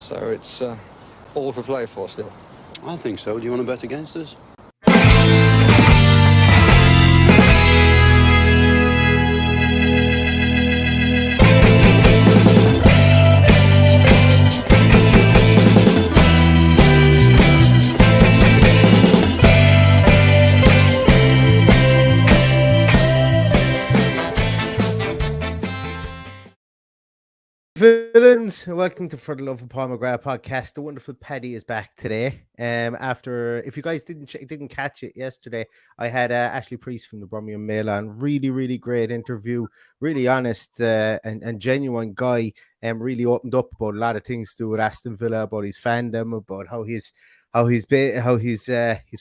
So it's all to play for still. I think so. Do you want to bet against us? Villains, welcome to For the Love of Paul McGrath podcast. The wonderful Paddy is back today. After, if you guys didn't catch it yesterday, I had Ashley Priest from the Birmingham Mail on. Really great interview. Really honest and genuine guy. Really opened up about a lot of things to do with Aston Villa, about his fandom, about how his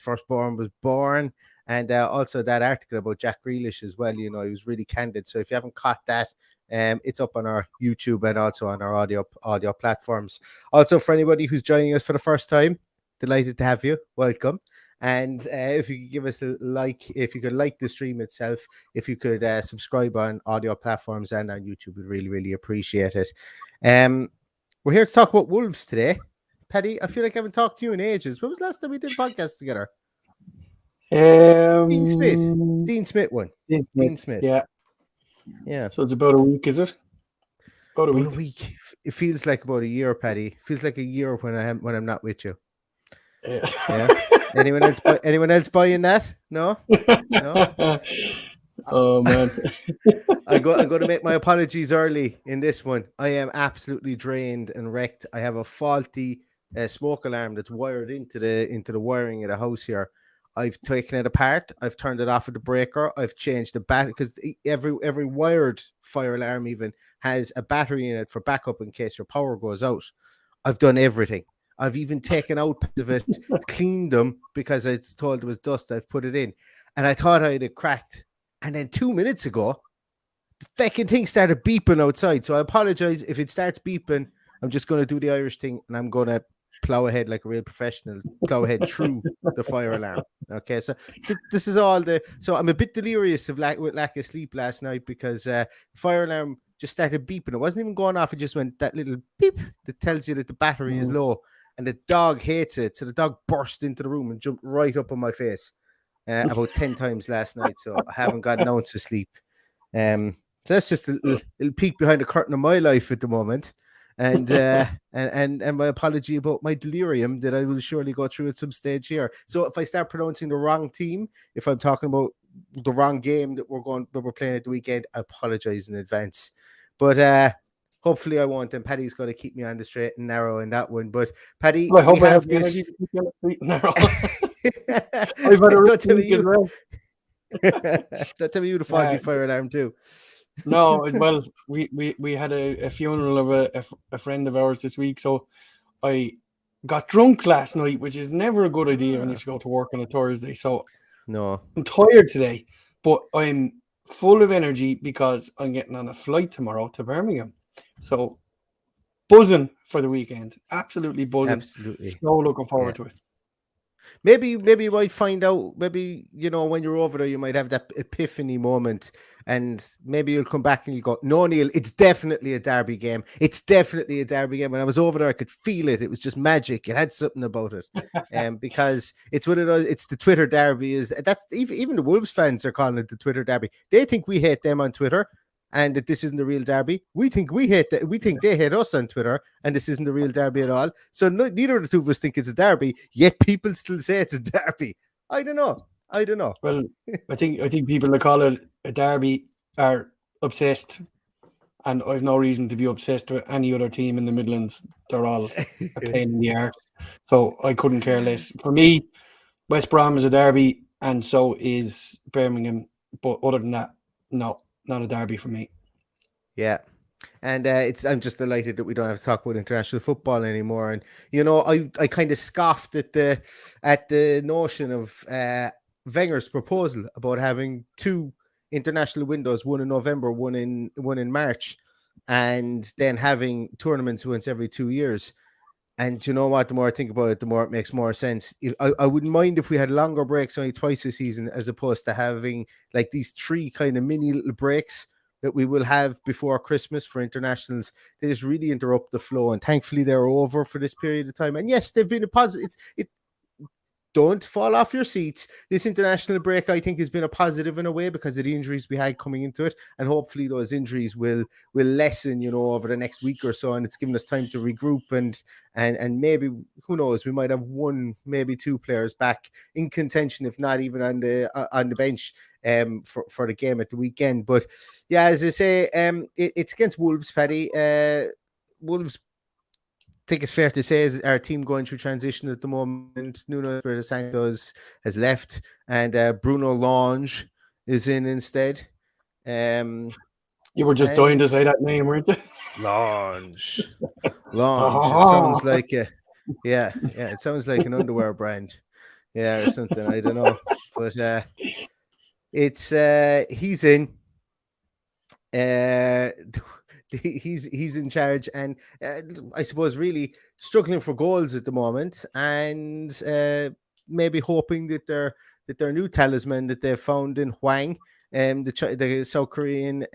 firstborn was born, and also that article about Jack Grealish as well. You know, he was really candid. So if you haven't caught that, it's up on our YouTube and also on our audio platforms. Also, for anybody who's joining us for the first time, delighted to have you. Welcome. And if you could give us a like, if you could like the stream itself, if you could subscribe on audio platforms and on YouTube, we'd really appreciate it. We're here to talk about Wolves today. Paddy, I feel like I haven't talked to you in ages. When was the last time we did a podcast together? Dean Smith won. Dean Smith. Yeah. So it's about a week, is it? About a week. It feels like about a year, Paddy. It feels like a year when I'm not with you. Yeah. Anyone else buying that? No. Oh man. I'm going to make my apologies early in this one. I am absolutely drained and wrecked. I have a faulty smoke alarm that's wired into the wiring of the house here. I've taken it apart. I've turned it off at the breaker. I've changed the battery because every wired fire alarm even has a battery in it for backup in case your power goes out. I've done everything. I've even taken out part of it, cleaned them because I was told there was dust. I've put it in, and I thought I had it cracked. And then 2 minutes ago, the fucking thing started beeping outside. So I apologize if it starts beeping. I'm just going to do the Irish thing, and I'm going to plow ahead like a real professional, plow ahead through the fire alarm. Okay, so this is all so I'm a bit delirious with lack of sleep last night because the fire alarm just started beeping. It wasn't even going off. It just went that little beep that tells you that the battery is low, and the dog hates it. So the dog burst into the room and jumped right up on my face about 10 times last night. So I haven't got an ounce of sleep. So that's just a little peek behind the curtain of my life at the moment. And and my apology about my delirium that I will surely go through at some stage here. So if I start pronouncing the wrong team, if I'm talking about the wrong game that we're playing at the weekend, I apologize in advance. But hopefully I won't. And Paddy's going to keep me on the straight and narrow in that one. But Paddy, I hope I have this. Don't tell me you the faulty fire alarm too. No, well, we had a funeral of a friend of ours this week, so I got drunk last night, which is never a good idea when you go to work on a Thursday. So no, I'm tired today, but I'm full of energy because I'm getting on a flight tomorrow to Birmingham. So buzzing for the weekend, absolutely buzzing. Absolutely, so looking forward to it. Maybe you might find out, maybe, you know, when you're over there, you might have that epiphany moment and maybe you'll come back and you'll go, no, Neil, it's definitely a derby game. It's definitely a derby game. When I was over there, I could feel it. It was just magic. It had something about it. Because it's one of those, it's the Twitter derby. That's even the Wolves fans are calling it the Twitter derby. They think we hate them on Twitter and that this isn't the real derby. We think we hate that. We think they hate us on Twitter, and this isn't the real derby at all. So neither of the two of us think it's a derby. Yet people still say it's a derby. I don't know. Well, I think people that call it a derby are obsessed, and I've no reason to be obsessed with any other team in the Midlands. They're all a pain in the arse. So I couldn't care less. For me, West Brom is a derby, and so is Birmingham. But other than that, no. Not a derby for me. Yeah. And I'm just delighted that we don't have to talk about international football anymore. And, you know, I kind of scoffed at the notion of Wenger's proposal about having two international windows, one in November, one in March, and then having tournaments once every 2 years. And you know what? The more I think about it, the more it makes more sense. I wouldn't mind if we had longer breaks only twice a season, as opposed to having like these three kind of mini little breaks that we will have before Christmas for internationals, they just really interrupt the flow. And thankfully, they're over for this period of time. And yes, they've been a positive. Don't fall off your seats. This international break, I think, has been a positive in a way because of the injuries we had coming into it, and hopefully those injuries will lessen, over the next week or so, and it's given us time to regroup and maybe, who knows, we might have one, maybe two players back in contention, if not even on the bench for the game at the weekend. But yeah, as I say, it's against Wolves, Paddy. Wolves, think it's fair to say, is our team going through transition at the moment. Nuno Espirito Santos has left, and Bruno Lange is in instead. You were just dying to say that name, weren't you? Lange. It sounds like it sounds like an underwear brand, or something. I don't know, but it's he's in. He's in charge, and I suppose really struggling for goals at the moment, and maybe hoping that their new talisman that they've found in Hwang, the South Korean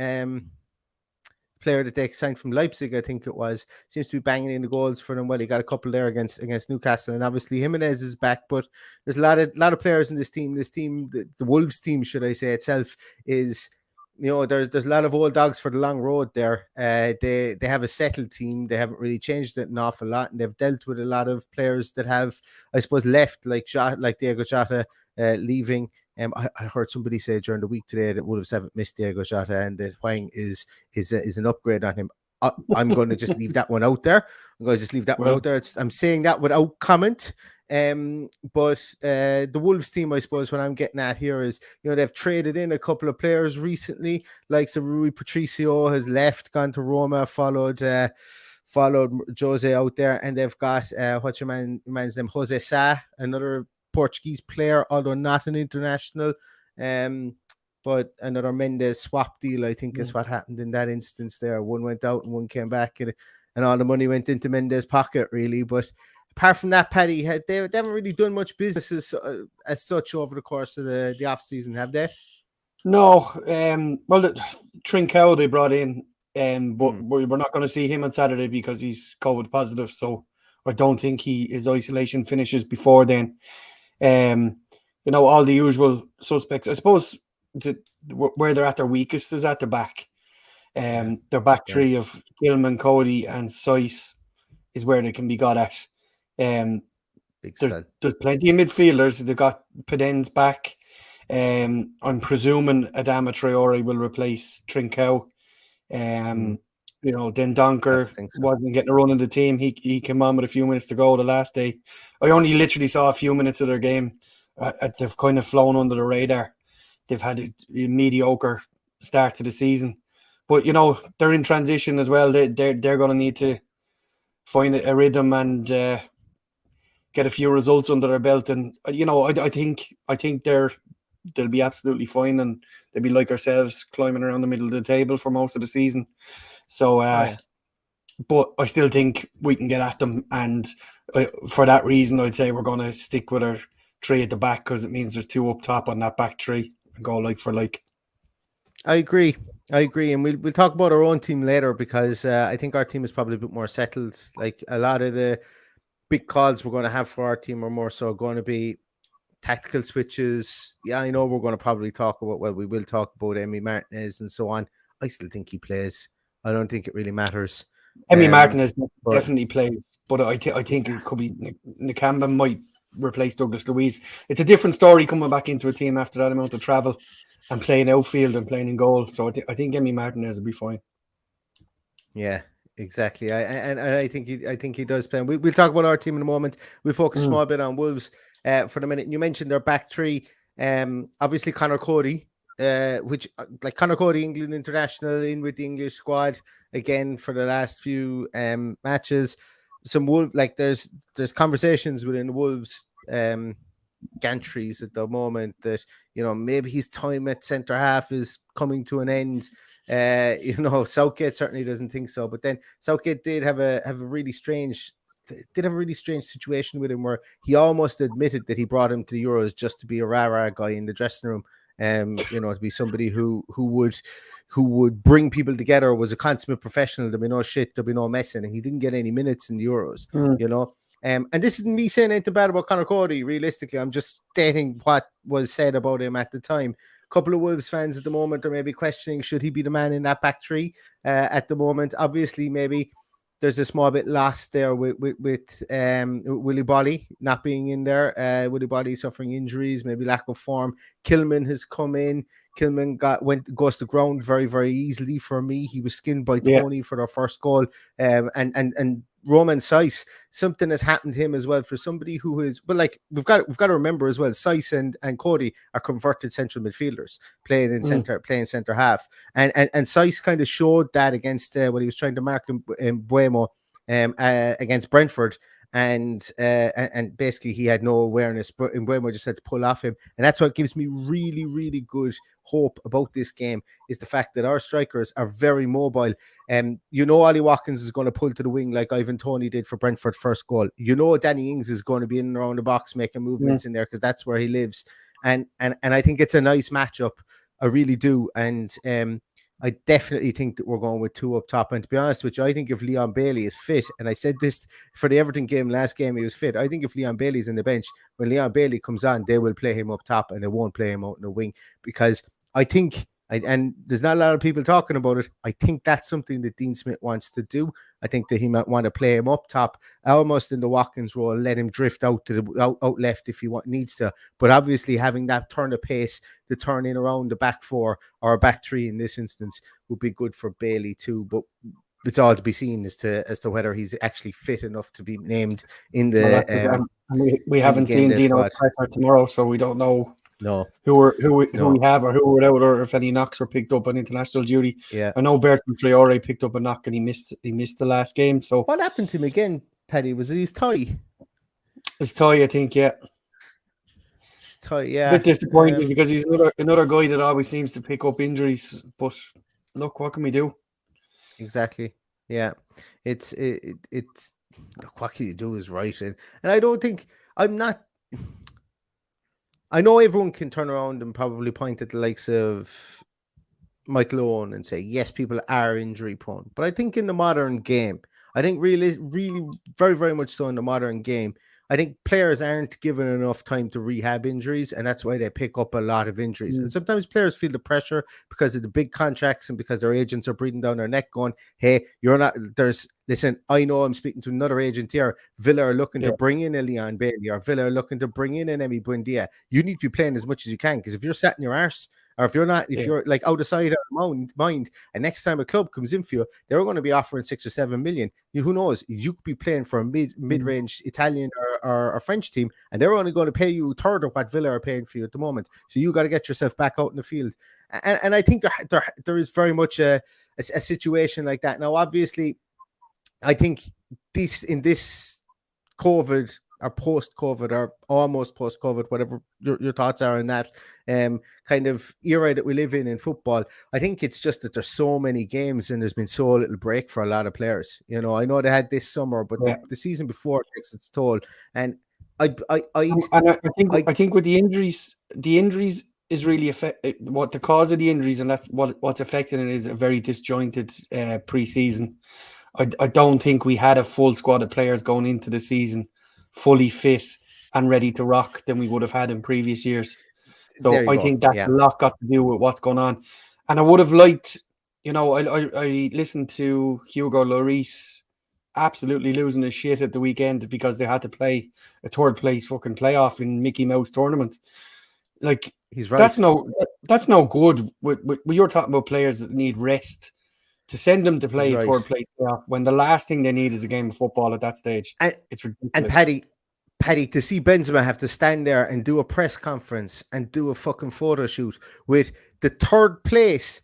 player that they signed from Leipzig, I think it was, seems to be banging in the goals for them. Well, he got a couple there against Newcastle, and obviously Jimenez is back. But there's a lot of players in this team. This team, the Wolves team, should I say itself, is. There's a lot of old dogs for the long road there. They have a settled team. They haven't really changed it an awful lot, and they've dealt with a lot of players that have, I suppose, left, like Diego Jota leaving. I heard somebody say during the week today that Wolves haven't missed Diego Jota, and that Hwang is an upgrade on him. I'm going to just leave that one out there. I'm saying that without comment. But the Wolves team, I suppose, what I'm getting at here is, they've traded in a couple of players recently, like Rui Patricio has left, gone to Roma, followed Jose out there, and they've got what's your man's name, Jose Sa, another Portuguese player, although not an international, but another Mendes swap deal, I think, is what happened in that instance there. One went out and one came back, and all the money went into Mendes' pocket, really. But apart from that, Paddy, they haven't really done much business as such over the course of the off season, have they? No. Well, Trincao they brought in, but we're not going to see him on Saturday because he's COVID positive. So I don't think his isolation finishes before then. All the usual suspects. I suppose where they're at their weakest is at the back. Their back three of Gilman, Cody, and Saiss is where they can be got at. There's plenty of midfielders. They've got Peden's back. I'm presuming Adama Traore will replace Trincao. Dendoncker wasn't getting a run in the team. He came on with a few minutes to go the last day. I only literally saw a few minutes of their game. They've kind of flown under the radar. They've had a mediocre start to the season, but they're in transition as well. They're going to need to find a rhythm and get a few results under their belt. And I think they'll be absolutely fine, and they'll be like ourselves, climbing around the middle of the table for most of the season. So, but I still think we can get at them, and for that reason, I'd say we're going to stick with our three at the back, because it means there's two up top on that back three and go like for like. I agree, and we'll talk about our own team later, because I think our team is probably a bit more settled. Like, a lot of the big calls we're going to have for our team are more so going to be tactical switches. Yeah, I know we're going to probably talk about, we will talk about Emi Martinez and so on. I still think he plays. I don't think it really matters. Emi Martinez definitely plays, but I think it could be Nakamba might replace Douglas Luiz. It's a different story coming back into a team after that amount of travel and playing outfield and playing in goal. So I think Emi Martinez will be fine. Yeah, exactly. I think he does play. We'll talk about our team in a moment. We'll focus a small bit on Wolves for the minute. You mentioned their back three. Obviously Conor Cody, Conor Cody, England international, in with the English squad again for the last few matches. Some Wolves, there's conversations within the Wolves gantries at the moment that maybe his time at centre half is coming to an end. Southgate certainly doesn't think so, but then Southgate did have a really strange situation with him, where he almost admitted that he brought him to the Euros just to be a rah-rah guy in the dressing room, to be somebody who would who would bring people together, was a consummate professional. There'd be no shit, there'd be no messing, and he didn't get any minutes in the Euros, you know. And this isn't me saying anything bad about Conor Cody. Realistically, I'm just stating what was said about him at the time. A couple of Wolves fans at the moment are maybe questioning, should he be the man in that back three at the moment? Obviously, maybe there's a small bit lost there with Willy Bolly not being in there. Willy Bolly suffering injuries, maybe lack of form. Kilman has come in. Kilman goes to ground very, very easily for me. He was skinned by Tony for their first goal. And Roman Saiss, something has happened to him as well, for somebody who is, but like we've got to remember as well, Saiss and Cody are converted central midfielders playing in centre half, and Saiss kind of showed that against when he was trying to mark in Buemo against Brentford. And basically he had no awareness, but Mbeumo just had to pull off him. And that's what gives me really, really good hope about this game, is the fact that our strikers are very mobile. You know, Ollie Watkins is going to pull to the wing like Ivan Toney did for Brentford first goal. You know, Danny Ings is going to be in and around the box making movements in there, because that's where he lives. And I think it's a nice matchup. I really do. And I definitely think that we're going with two up top. And to be honest with you, I think if Leon Bailey is fit, and I said this for the Everton game last game, he was fit. I think if Leon Bailey's in the bench, when Leon Bailey comes on, they will play him up top and they won't play him out in the wing, because I think, and there's not a lot of people talking about it, I think that's something that Dean Smith wants to do. I think that he might want to play him up top, almost in the Watkins role, and let him drift out to the out left if he needs to. But obviously having that turn of pace to turn in around the back four, or back three in this instance, would be good for Bailey too. But it's all to be seen as to whether he's actually fit enough to be named in the. We haven't seen Dino tomorrow, so we don't know. No, who we have, or who were out, or if any knocks were picked up on international duty. Yeah, I know Bertrand Traore picked up a knock and he missed the last game. So what happened to him again, Paddy? Was it his tie? His tie, I think. Yeah, his tie. Yeah, a bit disappointing because he's another guy that always seems to pick up injuries. But look, what can we do? Exactly. Yeah, it's look, what can you do is right, and I don't think I'm not. I know everyone can turn around and probably point at the likes of Michael Owen and say, yes, people are injury prone. But I think in the modern game, I think really very, very much so in the modern game, I think players aren't given enough time to rehab injuries, and that's why they pick up a lot of injuries. And sometimes players feel the pressure because of the big contracts and because their agents are breathing down their neck going, hey, you're not, listen, I know I'm speaking to another agent here. Villa are looking to bring in a Leon Bailey, or Villa are looking to bring in an Emi Buendia. You need to be playing as much as you can, because if you're sat in your arse, or if you're not, if you're like out of sight, out of mind, and next time a club comes in for you, they're going to be offering 6 or 7 million. Who knows? You could be playing for a mid-range Italian or French team, and they're only going to pay you a third of what Villa are paying for you at the moment. So you got to get yourself back out in the field. And I think there is very much a situation like that. Now, obviously, I think in this COVID or post-COVID or almost post-COVID, whatever your thoughts are on that kind of era that we live in football, I think it's just that there's so many games and there's been so little break for a lot of players. You know, I know they had this summer, but the season before takes its toll. And I think with the injuries is really what the cause of the injuries, and that's what's affecting it, is a very disjointed pre-season. I don't think we had a full squad of players going into the season fully fit and ready to rock than we would have had in previous years. So I think that's a lot got to do with what's going on. And I would have liked, you know, I listened to Hugo Lloris absolutely losing his shit at the weekend because they had to play a third place fucking playoff in Mickey Mouse tournament. Like, he's right. That's no good. You're talking about players that need rest. To send them to play third place playoff when the last thing they need is a game of football at that stage. It's ridiculous. And Paddy, to see Benzema have to stand there and do a press conference and do a fucking photo shoot with the third place,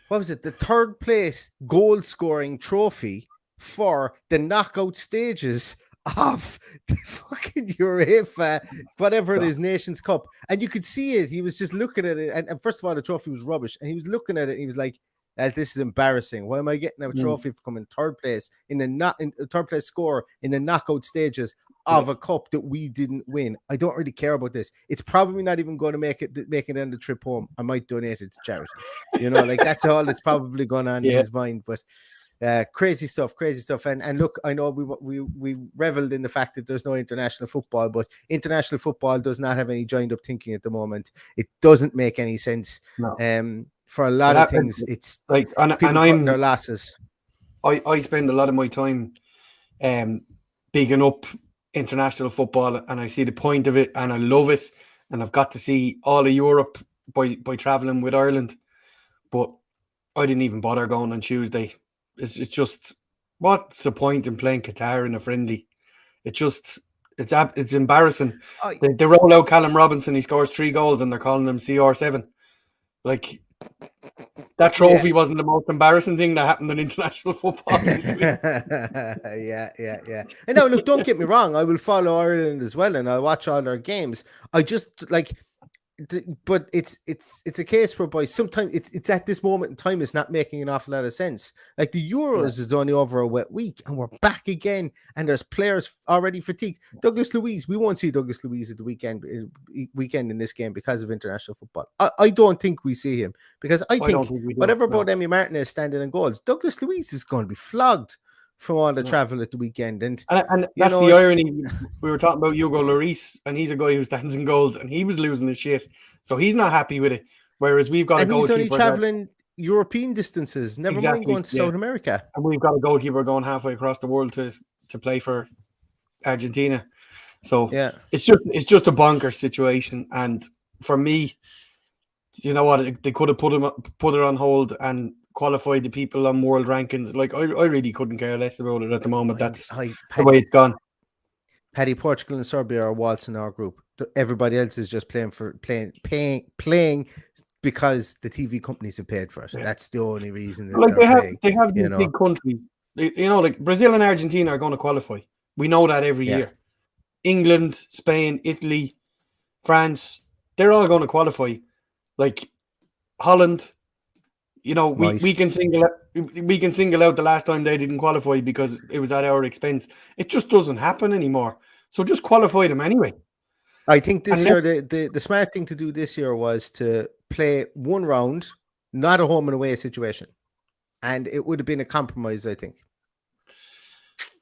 what was it? The third place goal scoring trophy for the knockout stages of the fucking UEFA, whatever it is, Nations Cup. And you could see it. He was just looking at it. And first of all, the trophy was rubbish. And he was looking at it and he was like, as this is embarrassing. Why am I getting a trophy for coming third place in the third place score in the knockout stages of a cup that we didn't win. I don't really care about this. It's probably not even going to make it on the trip home. I might donate it to charity. Like that's all that's probably going on in his mind. But crazy stuff. And look, I know we reveled in the fact that there's no international football, but international football does not have any joined up thinking at the moment. It doesn't make any sense. No. For a lot of things, it's like people cutting their losses. I spend a lot of my time bigging up international football, and I see the point of it, and I love it, and I've got to see all of Europe by traveling with Ireland, but I didn't even bother going on Tuesday. It's just, what's the point in playing Qatar in a friendly? It's embarrassing. They roll out Callum Robinson, he scores 3 goals, and they're calling him CR7. Like, that trophy wasn't the most embarrassing thing that happened in international football this week. Yeah. And now, look, don't get me wrong. I will follow Ireland as well, and I'll watch all their games. I just but it's a case whereby sometimes it's at this moment in time it's not making an awful lot of sense. Like the Euros is only over a wet week, and we're back again, and there's players already fatigued. Douglas Luiz, we won't see Douglas Luiz at the weekend in this game because of international football. I don't think we see him, because I think whatever about Emi Martinez standing in goals, Douglas Luiz is going to be flogged from all the travel at the weekend. And that's the irony. We were talking about Hugo Lloris, and he's a guy who stands in goals, and he was losing his shit, so he's not happy with it. Whereas we've got a goalkeeper, he's only traveling European distances, never mind going to South America. And we've got a goalkeeper going halfway across the world to play for Argentina. So it's just a bonkers situation. And for me, you know what, they could have put it on hold and qualify the people on world rankings. Like, I really couldn't care less about it at the moment. That's the way it's gone. Paddy, Portugal and Serbia are waltzing our group. Everybody else is just playing because the TV companies have paid for it. That's the only reason that they have these big countries. Like Brazil and Argentina are going to qualify. We know that every year. England, Spain, Italy, France, they're all going to qualify. Like Holland, we can single out the last time they didn't qualify because it was at our expense. It just doesn't happen anymore. So just qualify them anyway. I think this year the smart thing to do this year was to play one round, not a home and away situation, and it would have been a compromise, I think.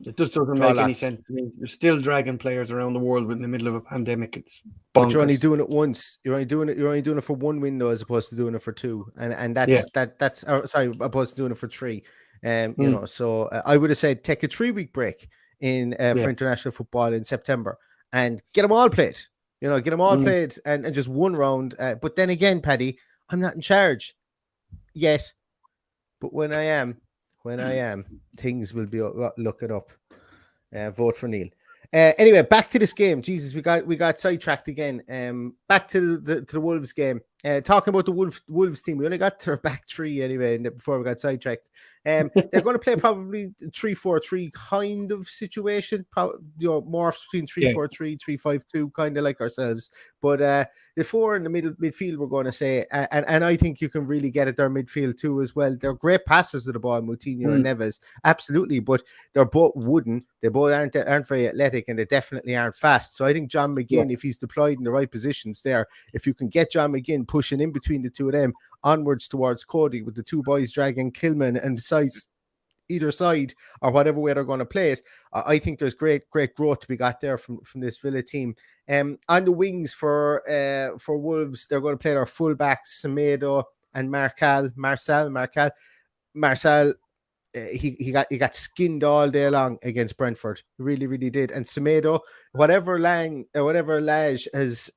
It just doesn't make any sense to me. You're still dragging players around the world in the middle of a pandemic. It's bonkers. But you're only doing it once. You're only doing it for one window as opposed to doing it for two. And that's opposed to doing it for 3. So I would have said take a 3-week break for international football in September and get them all played. Get them all played and just one round. But then again, Paddy, I'm not in charge yet. But when I am, things will be looking up. Vote for Neil. Anyway, back to this game. Jesus, we got sidetracked again. Back to the Wolves game. Talking about the Wolves team, we only got to our back 3 anyway before we got sidetracked. They're going to play probably 3-4-3 kind of situation. Morphs between 3-4-3, 3-5-2, kind of like ourselves. But the 4 in the midfield, we're going to say, and I think you can really get at their midfield too as well. They're great passers of the ball, Moutinho and Neves, absolutely. But they're both wooden. They both aren't very athletic, and they definitely aren't fast. So I think John McGinn, if he's deployed in the right positions there, if you can get John McGinn pushing in between the two of them onwards towards Cody, with the two boys dragging Kilman and besides either side or whatever way they're going to play it, I think there's great growth to be got there from this Villa team. On the wings for Wolves, they're going to play their fullbacks Semedo and Marçal. He got skinned all day long against Brentford. Really, really did. And Semedo, whatever Lage has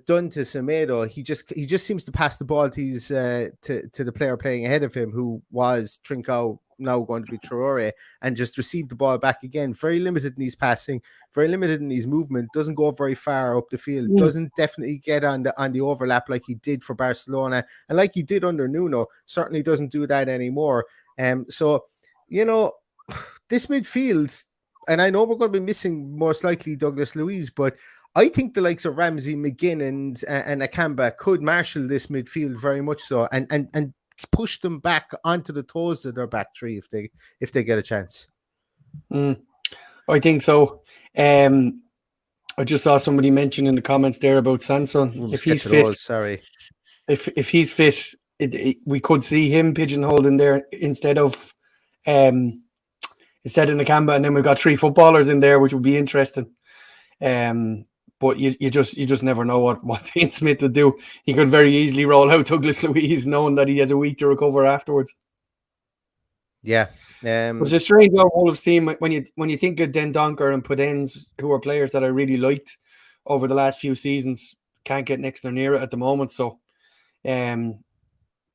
done to Semedo, he just seems to pass the ball to the player playing ahead of him, who was Trincao, now going to be Traore, and just received the ball back again. Very limited in his passing, very limited in his movement, doesn't go very far up the field, doesn't definitely get on the overlap like he did for Barcelona, and like he did under Nuno, certainly doesn't do that anymore. So, this midfield, and I know we're going to be missing most likely Douglas Luiz, but I think the likes of Ramsey, McGinn, and Akamba could marshal this midfield very much so, and push them back onto the toes of their back 3 if they get a chance. I think so. I just saw somebody mention in the comments there about Sanson. If he's fit, if he's fit, we could see him pigeonholed in there instead of Nakamba, and then we've got 3 footballers in there, which would be interesting. But you just never know what Dean Smith will do. He could very easily roll out Douglas Luiz, knowing that he has a week to recover afterwards. Yeah. It's a strange Wolves team when you think of Dendonker and Podence, who are players that I really liked over the last few seasons, can't get next or near it at the moment. So, other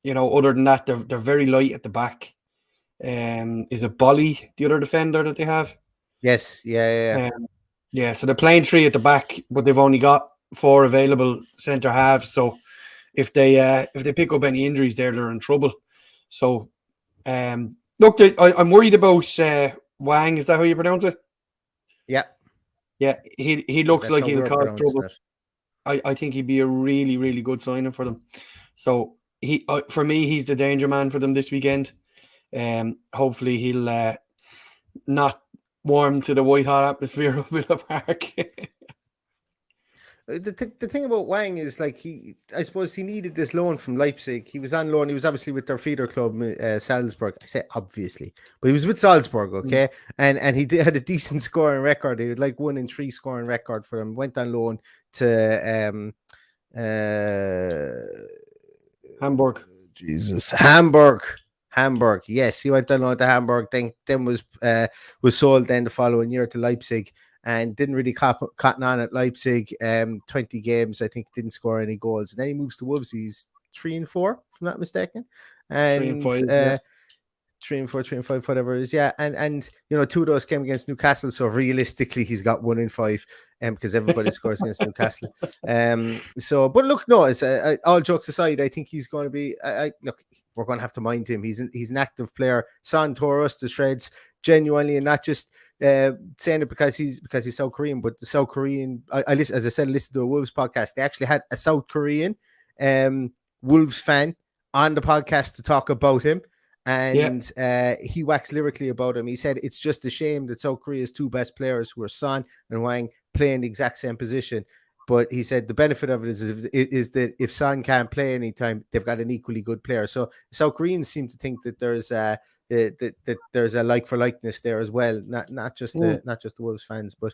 than that, they're very light at the back. Is it Bolly, the other defender that they have? Yes. Yeah. So they're playing 3 at the back, but they've only got 4 available centre halves. So if they pick up any injuries there, they're in trouble. So, look, I'm worried about Wang. Is that how you pronounce it? Yeah. Yeah, he looks like he'll cause trouble. I think he'd be a really, really good signing for them. So for me, he's the danger man for them this weekend. Hopefully he'll not warm to the white hot atmosphere of Villa Park. The thing about Wang is, like, I suppose he needed this loan from Leipzig. He was on loan. He was obviously with their feeder club, Salzburg. I say obviously, but he was with Salzburg, okay? And he had a decent scoring record. He had like 1 in 3 scoring record for them. Went on loan to Hamburg. Hamburg. Yes, he went on loan to Hamburg. Then was sold then the following year to Leipzig. And didn't really cotton on at Leipzig. 20 games, I think, didn't score any goals. And then he moves to Wolves. He's 3 and 4, if I'm not mistaken. And 3 and 5, yeah. 3 and 4, 3 and 5, whatever it is. Yeah. And 2 of those came against Newcastle. So realistically, he's got 1 in 5 because everybody scores against Newcastle. But look, no, it's all jokes aside, I think he's going to be, look, we're going to have to mind him. He's an active player. Son tore us to shreds, genuinely, and not just saying it because he's South Korean, but the South Korean, I listen to a Wolves podcast. They actually had a South Korean Wolves fan on the podcast to talk about him, and he waxed lyrically about him. He said it's just a shame that South Korea's 2 best players, who are Son and Wang, playing the exact same position. But he said the benefit of it is that if Son can't play anytime, they've got an equally good player. So South Koreans seem to think that there's that there's a like for likeness there as well, not just the Wolves fans, but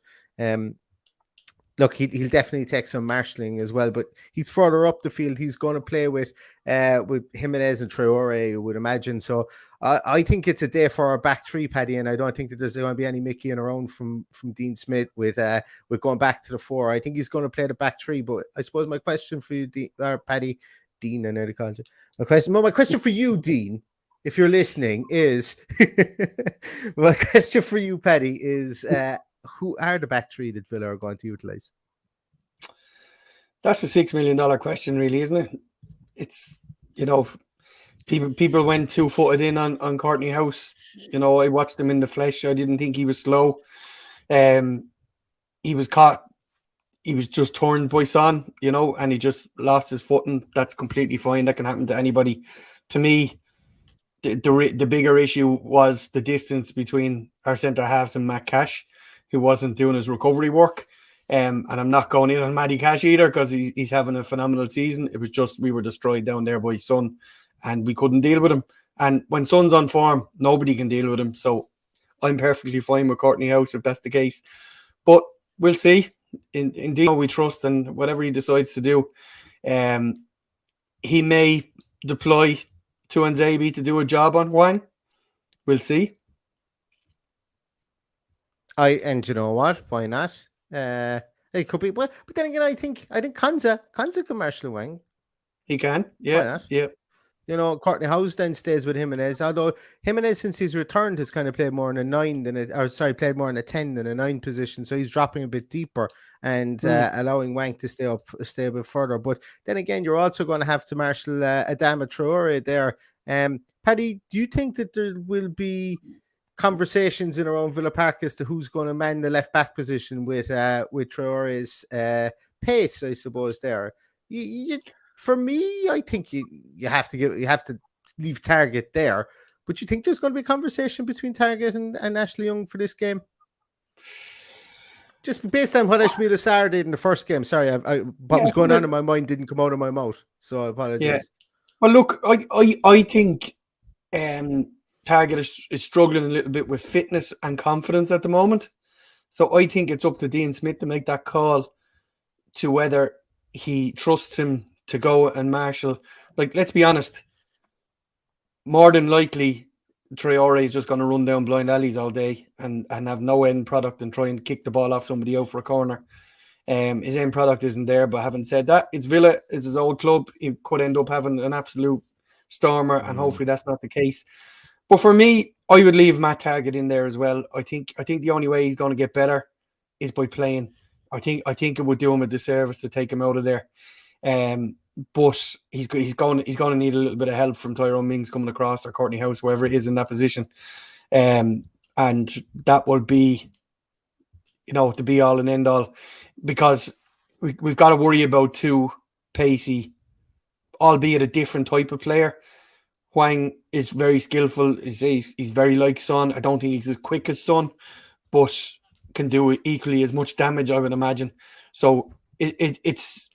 look, he'll definitely take some marshalling as well. But he's further up the field. He's going to play with Jimenez and Traore, I would imagine. So I think it's a day for our back 3, Paddy, and I don't think that there's going to be any Mickey around from Dean Smith with going back to the 4. I think he's going to play the back 3. But I suppose my question for you, Paddy, Dean, I nearly called you. My question for you, Dean, if you're listening, is my question for you, Paddy, is who are the back 3 that Villa are going to utilize? That's a $6 million question, really, isn't it? It's, people went 2-footed in on Courtney House. I watched him in the flesh. I didn't think he was slow. He was caught. He was just torn by Son, and he just lost his footing. That's completely fine. That can happen to anybody. To me, the bigger issue was the distance between our centre halves and Matt Cash, who wasn't doing his recovery work. And I'm not going in on Matty Cash either, because he's having a phenomenal season. It was just we were destroyed down there by Son, and we couldn't deal with him. And when Son's on form, nobody can deal with him. So I'm perfectly fine with Courtney House if that's the case. But we'll see. Indeed, we trust, and whatever he decides to do, he may deploy Tuanzebe to do a job on Wang. We'll see. And you know what? Why not? It could be, but then again, I think Konza can marshal Wang. He can, yeah. Why not? Yeah. Courtney House then stays with Jimenez. Although Jimenez, since he's returned, has kind of played more in a 9 played more in a 10 than a 9 position. So he's dropping a bit deeper and allowing Wang to stay a bit further. But then again, you're also going to have to marshal Adama Traore there. Paddy, do you think that there will be conversations in around Villa Park as to who's going to man the left back position with Traore's pace, I suppose? There, for me, I think you have to leave Target there. But you think there's going to be a conversation between Target and Ashley Young for this game? Just based on what Ashmila Sarr did in the first game. Sorry, what was going on in my mind didn't come out of my mouth, so I apologize. Yeah. Well, look, I think Target is struggling a little bit with fitness and confidence at the moment. So I think it's up to Dean Smith to make that call to whether he trusts him to go and marshal. Like, let's be honest, more than likely, Traore is just going to run down blind alleys all day and have no end product and try and kick the ball off somebody out for a corner. His end product isn't there, but having said that, it's Villa, it's his old club. He could end up having an absolute stormer, and hopefully that's not the case. But for me, I would leave Matt Targett in there as well. I think the only way he's going to get better is by playing. I think it would do him a disservice to take him out of there. But he's going to need a little bit of help from Tyrone Mings coming across, or Courtney House, whoever it is in that position. And that will be, the be all and end all, because we've got to worry about two pacey, albeit a different type of player. Hwang is very skillful. He's very like Son. I don't think he's as quick as Son, but can do equally as much damage, I would imagine. So it's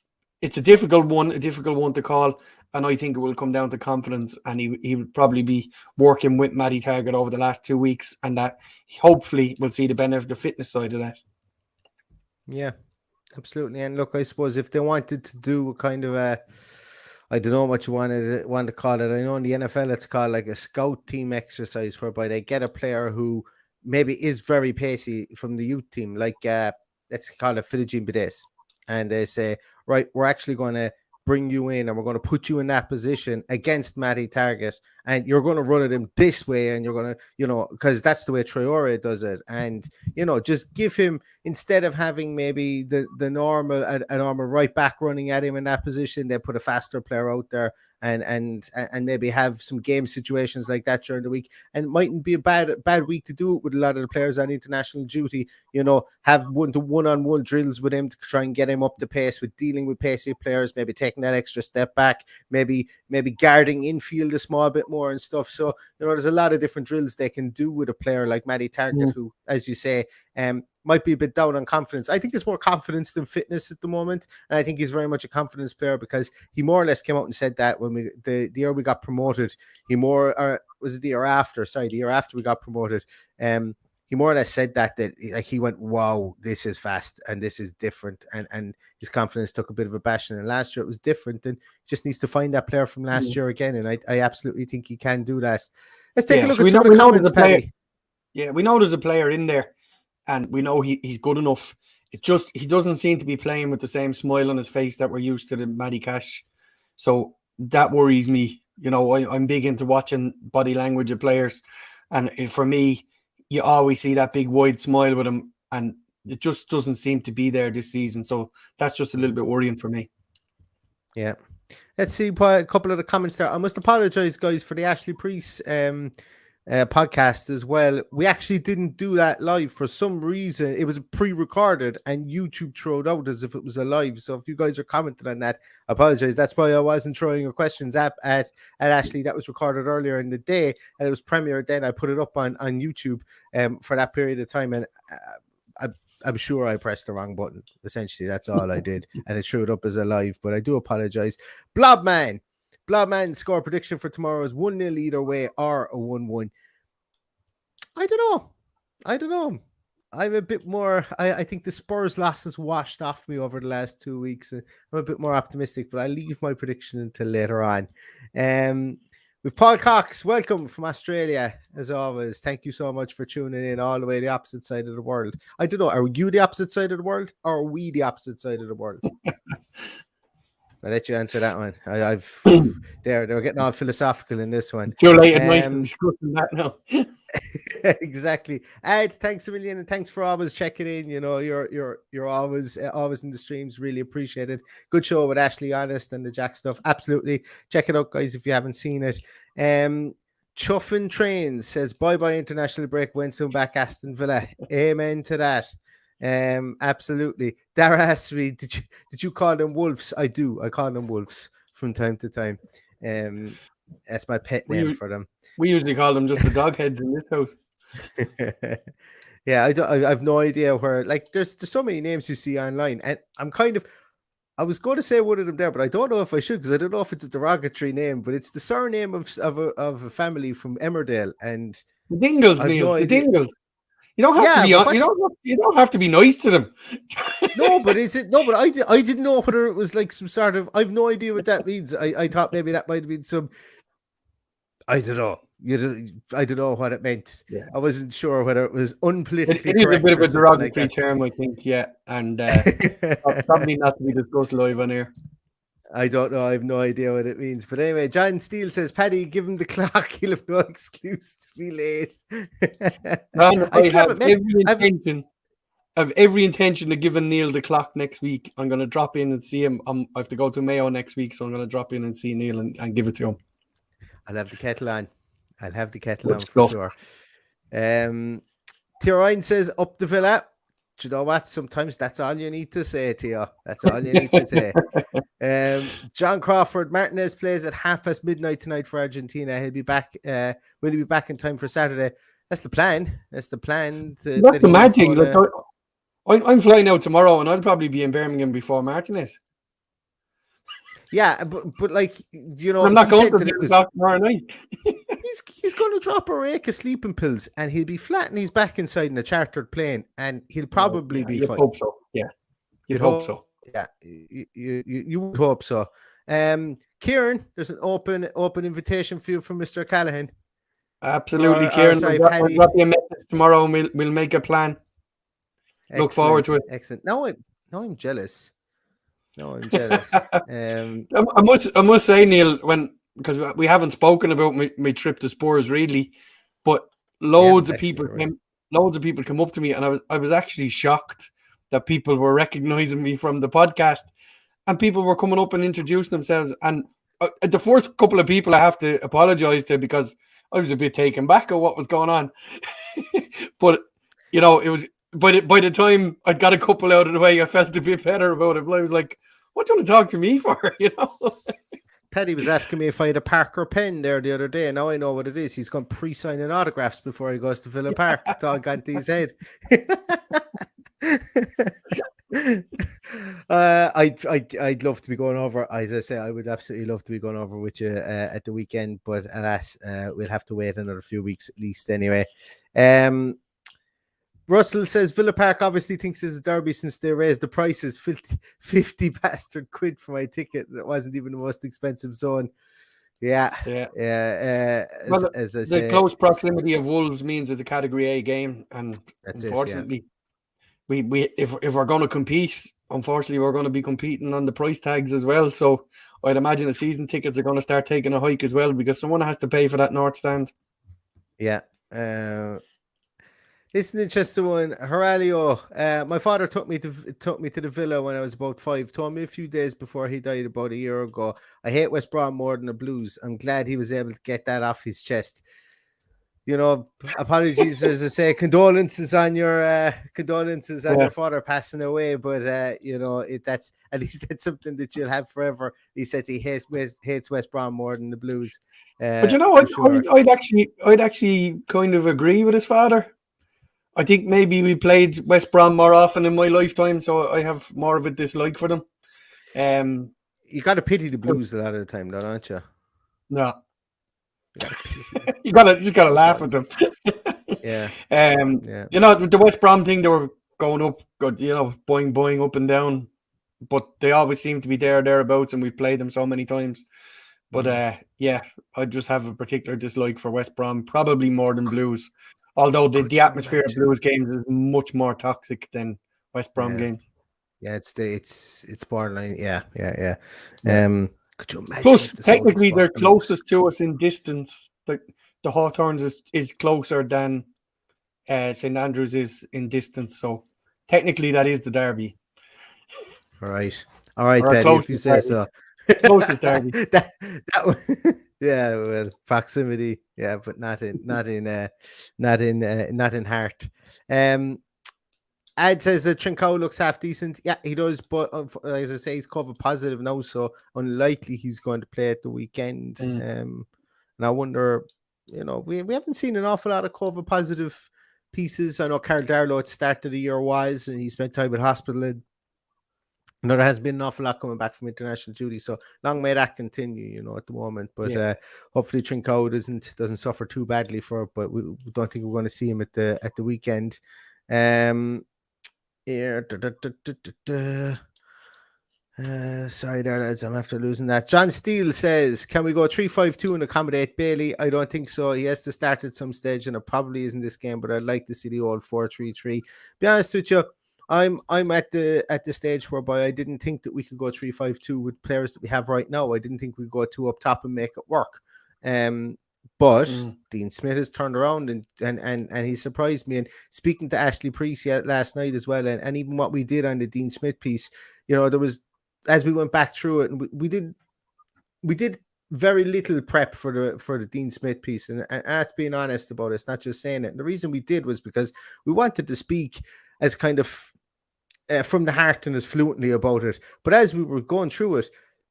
a difficult one to call, and I think it will come down to confidence. And he will probably be working with Matty Targett over the last 2 weeks, and that hopefully we'll see the benefit of the fitness side of that. Yeah, absolutely. And look, I suppose if they wanted to do a kind of a, I don't know what you want to call it. I know in the NFL it's called like a scout team exercise, whereby they get a player who maybe is very pacey from the youth team, like let's call it Philogene Bides, and they say, right, we're actually going to bring you in and we're going to put you in that position against Matty Targett, and you're going to run at him this way, and you're going to, because that's the way Traore does it, and just give him, instead of having maybe the normal a normal right back running at him in that position, they put a faster player out there, and maybe have some game situations like that during the week. And it mightn't be a bad week to do it with a lot of the players on international duty, have one-on-one drills with him to try and get him up the pace with dealing with pacey players, maybe taking that extra step back, maybe guarding infield a small bit more and stuff. So, there's a lot of different drills they can do with a player like Matty Targett, who, as you say, might be a bit down on confidence. I think it's more confidence than fitness at the moment, and I think he's very much a confidence player, because he more or less came out and said that when the year we got promoted, was it the year after? Sorry, the year after we got promoted. He more or less said that like he went, wow, this is fast and this is different, and his confidence took a bit of a bashing. And last year it was different, and just needs to find that player from last year again. And I absolutely think he can do that. Let's take a look at some of the comments, Paddy. Yeah, we know there's a player in there, and we know he's good enough. It just, he doesn't seem to be playing with the same smile on his face that we're used to the Matty Cash. So that worries me. I'm big into watching body language of players, and for me, you always see that big wide smile with him, and it just doesn't seem to be there this season. So that's just a little bit worrying for me. Yeah. Let's see a couple of the comments there. I must apologize, guys, for the Ashley Priest podcast as well. We actually didn't do that live for some reason. It was pre-recorded, and YouTube threw it out as if it was a live. So if you guys are commenting on that, I apologize. That's why I wasn't throwing your questions at Ashley. That was recorded earlier in the day, and it was premiered then. I put it up on YouTube for that period of time, and I'm sure I pressed the wrong button. Essentially, that's all I did, and it threw it up as a live, but I do apologize. Blobman score prediction for tomorrow is 1-0 either way, or a 1-1. I don't know. I'm a bit more, I think the Spurs loss has washed off me over the last 2 weeks. I'm a bit more optimistic, but I'll leave my prediction until later on. With Paul Cox, welcome from Australia, as always. Thank you so much for tuning in all the way the opposite side of the world. I don't know, are you the opposite side of the world, or are we the opposite side of the world? I'll let you answer that one. They're getting all philosophical in this one. Too late at night to be discussing that now. Exactly. Ed, thanks a million, and thanks for always checking in. You're always in the streams. Really appreciate it. Good show with Ashley Honest and the Jack stuff. Absolutely. Check it out, guys, if you haven't seen it. Chuffin Trains says bye international break. Winston back Aston Villa. Amen to that. Absolutely. Dara asked me, did you call them wolves? I do. I call them wolves from time to time. That's my pet name for them. We usually call them just the dog heads in this house. Yeah, I have no idea where. Like, there's so many names you see online, and I was going to say one of them there, but I don't know if I should because I don't know if it's a derogatory name, but it's the surname of a family from Emmerdale, and The Dingles, I've Neil. no The idea. Dingles. You don't have to Yeah, be but on. You don't have to be nice to them. no, but is it no? But I didn't know whether it was like some sort of. I've no idea what that means. I thought maybe that might have been some. I don't know. I don't know what it meant. Yeah. I wasn't sure whether it was It unpolitically is a correct bit of or a something like derogatory term, I think. Yeah, and probably not to be discussed live on air. I don't know. I have no idea what it means. But anyway, John Steele says, Paddy, give him the clock. He'll have no excuse to be late. Ron, I still haven't met. I have every intention of giving Neil the clock next week. I'm going to drop in and see him. I have to go to Mayo next week, so I'm going to drop in and see Neil and give it to him. I'll have the kettle on. I'll have the kettle Good on stuff. for sure. Tyrone says, up the Villa. Do you know what? Sometimes that's all you need to say, Tio. That's all you need to say. John Crawford Martinez plays at midnight tonight for Argentina. He'll be back. Will he be back in time for Saturday? That's the plan. That's the plan. That's the magic. I'm flying out tomorrow, and I'll probably be in Birmingham before Martinez. Yeah, but like, you know, I'm not going to that tomorrow night. He's going to drop a rake of sleeping pills, and he'll be flat on his back inside in a chartered plane, and he'll probably be fine. Hope so. Yeah, you'd hope so. Yeah, you would hope so. Kieran, there's an open invitation for you from Mr. Callahan. Absolutely, Kieran. I'll drop you a message tomorrow, and we'll make a plan. Excellent. Look forward to it. Excellent. Now I'm jealous. No, I'm jealous. I must say, Neil, because we haven't spoken about my trip to Spurs really, but loads of people come up to me, and I was actually shocked that people were recognizing me from the podcast, and people were coming up and introducing themselves. And the first couple of people I have to apologize to, because I was a bit taken back at what was going on. But you know, it was by the time I got a couple out of the way, I felt a bit better about it. But I was like, what do you want to talk to me for? You know. Paddy was asking me if I had a Parker pen there the other day. Now I know what it is. He's going pre-signing autographs before he goes to Villa Park. It's all gone to his head. I'd love to be going over. As I say, I would absolutely love to be going over with you at the weekend, but alas, we'll have to wait another few weeks at least anyway. Russell says Villa Park obviously thinks it's a derby since they raised the prices 50 bastard quid for my ticket. It wasn't even the most expensive zone. Yeah. Well, as I say, close proximity of Wolves means it's a Category A game, and unfortunately, if we're going to compete, unfortunately, we're going to be competing on the price tags as well. So I'd imagine the season tickets are going to start taking a hike as well, because someone has to pay for that north stand. Yeah. This is an interesting one. Heralio, my father took me to the Villa when I was about 5. Told me a few days before he died about a year ago. I hate West Brom more than the Blues. I'm glad he was able to get that off his chest. You know, apologies, as I say, condolences on your father passing away. But you know, that's at least that's something that you'll have forever. He says he hates West Brom more than the Blues. But you know, I'd actually kind of agree with his father. I think maybe we played West Brom more often in my lifetime, so I have more of a dislike for them. You got to pity the Blues a lot of the time, don't you? No. You just gotta laugh at them. Yeah. You know, the West Brom thing, they were going up, you know, boing up and down, but they always seem to be thereabouts, and we've played them so many times. But yeah, I just have a particular dislike for West Brom, probably more than Blues. Although the atmosphere of Blues games is much more toxic than West Brom games. Yeah, it's borderline. Yeah. Could you imagine? Plus, technically, they're closest to us in distance. The Hawthorns is closer than St Andrews is in distance. So technically, that is the derby. All right, Paddy, if you say so. Closest derby. that one. Yeah, well, proximity. Yeah, but not in heart. Ad says that Trincao looks half decent. Yeah, he does, but as I say, he's COVID positive now, so unlikely he's going to play at the weekend. And I wonder, you know, we haven't seen an awful lot of COVID positive pieces. I know Carl Darlow at the start of the year was, and he spent time at hospital. And there hasn't been an awful lot coming back from international duty, so long may that continue, at the moment. But hopefully Trincao doesn't suffer too badly for it. But we don't think we're going to see him at the weekend. Sorry there, lads. I'm after losing that. John Steele says, can we go 3-5-2 and accommodate Bailey? I don't think so. He has to start at some stage, and it probably isn't this game, but I'd like to see the old 4-3-3. Be honest with you, I'm at the stage whereby I didn't think that we could go 3-5-2 with players that we have right now. I didn't think we'd go 2 up top and make it work. But Dean Smith has turned around and he surprised me. And speaking to Ashley Priest last night as well, and even what we did on the Dean Smith piece, there was, as we went back through it, and we did very little prep for the Dean Smith piece, and that's being honest about it. It's not just saying it. And the reason we did was because we wanted to speak as kind of from the heart and as fluently about it. But as we were going through it,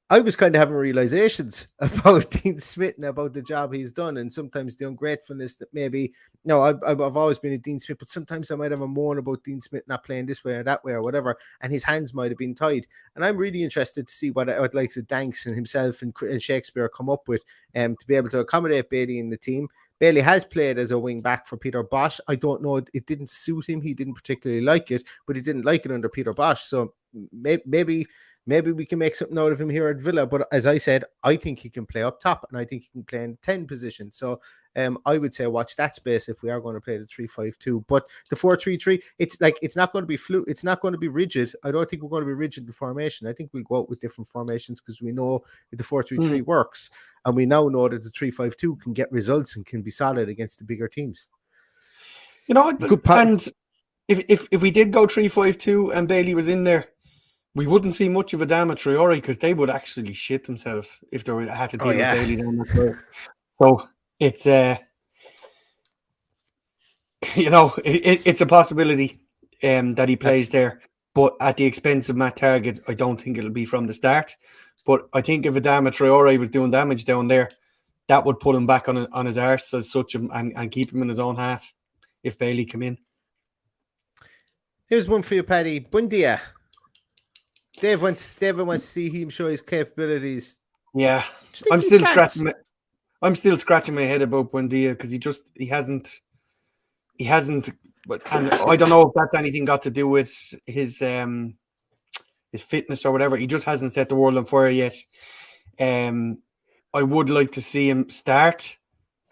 I was kind of having realizations about Dean Smith and about the job he's done, and sometimes the ungratefulness that maybe, I've always been a Dean Smith, but sometimes I might have a moan about Dean Smith not playing this way or that way or whatever, and his hands might have been tied. And I'm really interested to see what likes of Danks and himself and Shakespeare come up with to be able to accommodate Bailey in the team. Bailey has played as a wing back for Peter Bosch. I don't know, it didn't suit him. He didn't particularly like it, but he didn't like it under Peter Bosch. So maybe we can make something out of him here at Villa. But as I said, I think he can play up top, and I think he can play in the 10 position. So I would say watch that space if we are going to play the 3-5-2. But the 4-3-3, it's not going to be it's not going to be rigid. I don't think we're going to be rigid in formation. I think we'll go out with different formations because we know that the 4-3-3 works, and we now know that the 3-5-2 can get results and can be solid against the bigger teams. And if we did go 3-5-2 and Bailey was in there, we wouldn't see much of a Adama Traore because they would actually shit themselves if they had to deal with Bailey down that road. So it's it's a possibility that he plays there, but at the expense of Matt Target, I don't think it'll be from the start. But I think if Adama Traore was doing damage down there, that would put him back on his arse as such and keep him in his own half if Bailey come in. Here's one for you, Paddy. Bundia. David wants to see him show his capabilities. Yeah, I'm still scratching my head about Buendia because he hasn't. But and I don't know if that's anything got to do with his fitness or whatever. He just hasn't set the world on fire yet. I would like to see him start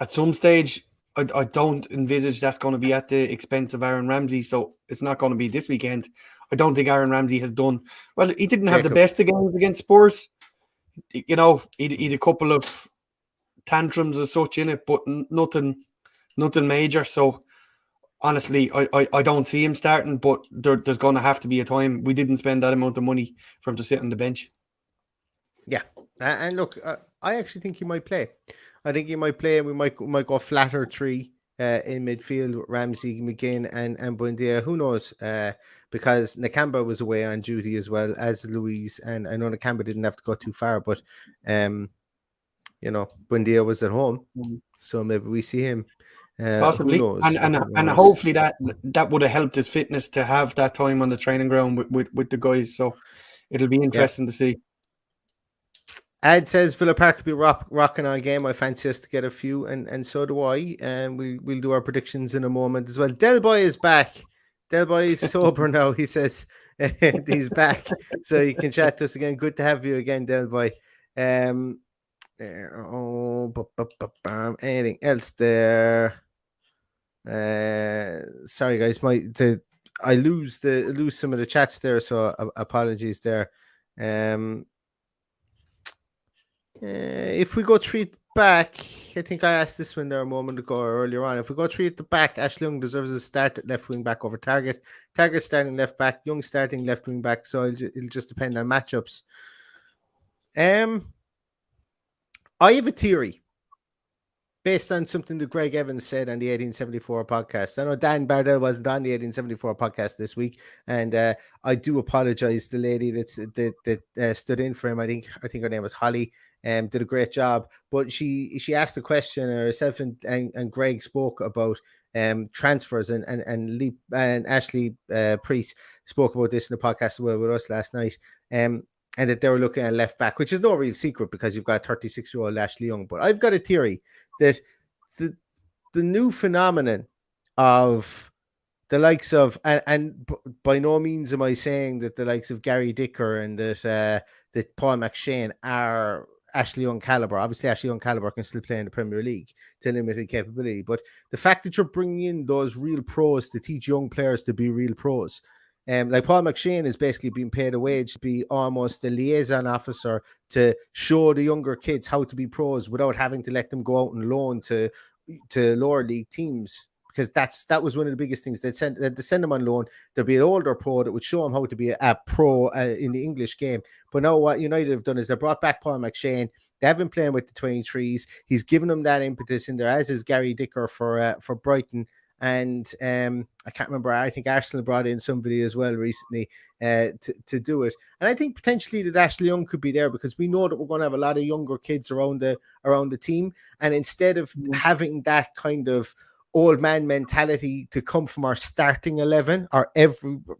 at some stage. I don't envisage that's going to be at the expense of Aaron Ramsey, so it's not going to be this weekend. I don't think Aaron Ramsey has done well. He didn't have the best of games against Spurs. He had a couple of tantrums as such in it, but nothing major. So honestly, I don't see him starting, but there's going to have to be a time. We didn't spend that amount of money for him to sit on the bench. Yeah, and look, I actually think he might play. I think he might play, and we might go flatter 3 in midfield with Ramsey, McGinn, and Buendia. Who knows? Because Nakamba was away on duty as well as Louise, and I know Nakamba didn't have to go too far, but Buendia was at home, so maybe we see him. Possibly, who knows? And hopefully that would have helped his fitness to have that time on the training ground with the guys. So it'll be interesting to see. Ad says Villa Park will be rocking on game. I fancy us to get a few, and so do I. And we'll do our predictions in a moment as well. Del Boy is back. Del Boy is sober now. He says he's back, so you can chat to us again. Good to have you again, Del Boy. Anything else there? Sorry guys, I lose some of the chats there, so apologies there. If we go 3 back, I think I asked this one there a moment ago or earlier on. If we go 3 at the back, Ashley Young deserves a start at left wing back over Target. Target starting left back, Young starting left wing back. So it'll just depend on matchups. I have a theory. based on something that Greg Evans said on the 1874 podcast. I know Dan Bardell wasn't on the 1874 podcast this week, and I do apologize. The lady that stood in for him, I think her name was Holly, did a great job. But she asked a question, herself and Greg spoke about transfers, and Ashley Priest spoke about this in the podcast as well with us last night. And that they were looking at left back, which is no real secret because you've got 36-year-old Ashley Young. But I've got a theory that the new phenomenon of the likes of, and by no means am I saying that the likes of Gary Dicker and that Paul McShane are Ashley Young caliber. Obviously, Ashley Young caliber can still play in the Premier League to limited capability. But the fact that you're bringing in those real pros to teach young players to be real pros, like Paul McShane is basically being paid a wage to be almost a liaison officer to show the younger kids how to be pros without having to let them go out and loan to lower league teams, because that was one of the biggest things. They'd send them on loan. There'd be an older pro that would show them how to be a pro in the English game. But now what United have done is they brought back Paul McShane. They have been playing with the 23s. He's given them that impetus in there, as is Gary Dicker for Brighton. And I can't remember. I think Arsenal brought in somebody as well recently to do it. And I think potentially that Ashley Young could be there because we know that we're going to have a lot of younger kids around the team. And instead of having that kind of old man mentality to come from our starting 11 or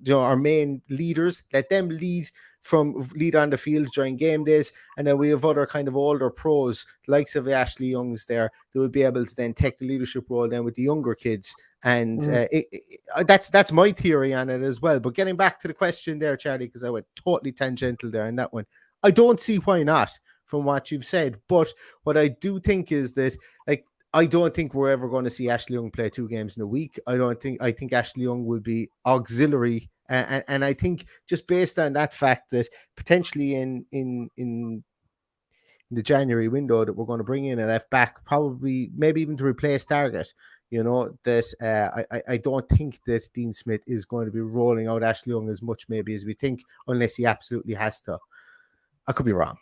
our main leaders, let them lead on the field during game days, and then we have other kind of older pros, likes of Ashley Young's there, that would be able to then take the leadership role then with the younger kids. And that's my theory on it as well. But getting back to the question there, Charlie, because I went totally tangential there in that one, I don't see why not from what you've said. But what I do think is that, like, I don't think we're ever going to see Ashley Young play 2 games in a week. I think Ashley Young will be auxiliary. And I think just based on that fact that potentially in the January window that we're going to bring in a left back, probably maybe even to replace Target, that I don't think that Dean Smith is going to be rolling out Ashley Young as much maybe as we think, unless he absolutely has to. I could be wrong.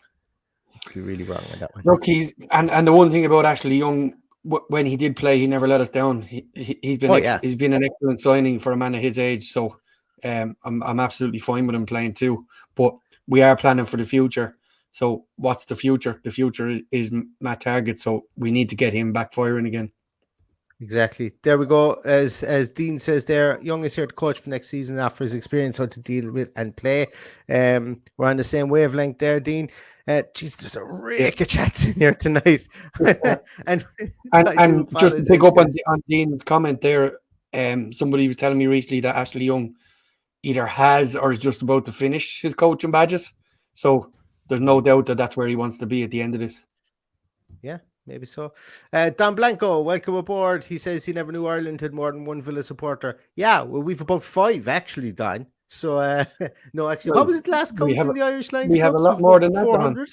I could be really wrong on that one. Look, and the one thing about Ashley Young, when he did play, he never let us down. He's been an excellent signing for a man of his age. So I'm absolutely fine with him playing too. But we are planning for the future. So what's the future? The future is Matt Target. So we need to get him back firing again. Exactly. There we go. As Dean says there, Young is here to coach for next season after his experience how to deal with and play. We're on the same wavelength there, Dean. Geez, there's a rake of chats in here tonight. and just to pick up on Dean's comment there, somebody was telling me recently that Ashley Young either has or is just about to finish his coaching badges. So there's no doubt that that's where he wants to be at the end of this. Yeah. Maybe so. Don Blanco, welcome aboard. He says he never knew Ireland had more than one Villa supporter. Yeah, well, we've about 5 actually, Don. So, no, actually, what was it last count in the Irish Lions? We have a lot more than that, 400.